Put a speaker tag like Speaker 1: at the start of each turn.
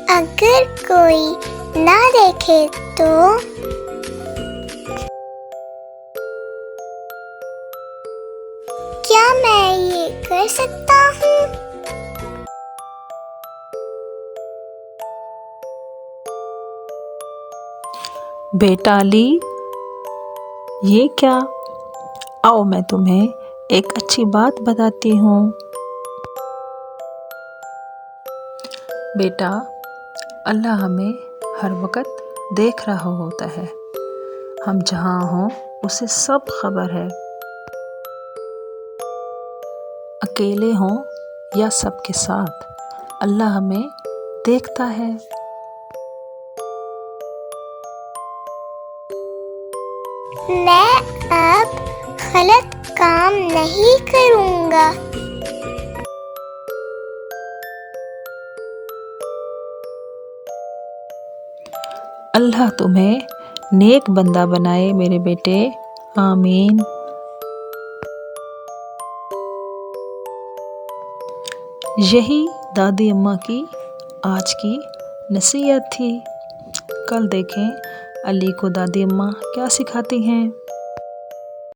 Speaker 1: اگر کوئی نہ دیکھے تو کیا میں یہ کر سکتا ہوں؟
Speaker 2: بیٹا علی، یہ کیا؟ آؤ میں تمہیں ایک اچھی بات بتاتی ہوں۔ بیٹا، اللہ ہمیں ہر وقت دیکھ رہا ہوتا ہے۔ ہم جہاں ہوں اسے سب خبر ہے۔ اکیلے ہوں یا سب کے ساتھ، اللہ ہمیں دیکھتا ہے۔
Speaker 1: میں اب غلط کام نہیں کروں گا۔
Speaker 2: اللہ تمہیں نیک بندہ بنائے میرے بیٹے، آمین۔ یہی دادی اماں کی آج کی نصیحت تھی۔ کل دیکھیں علی کو دادی اماں کیا سکھاتی ہیں۔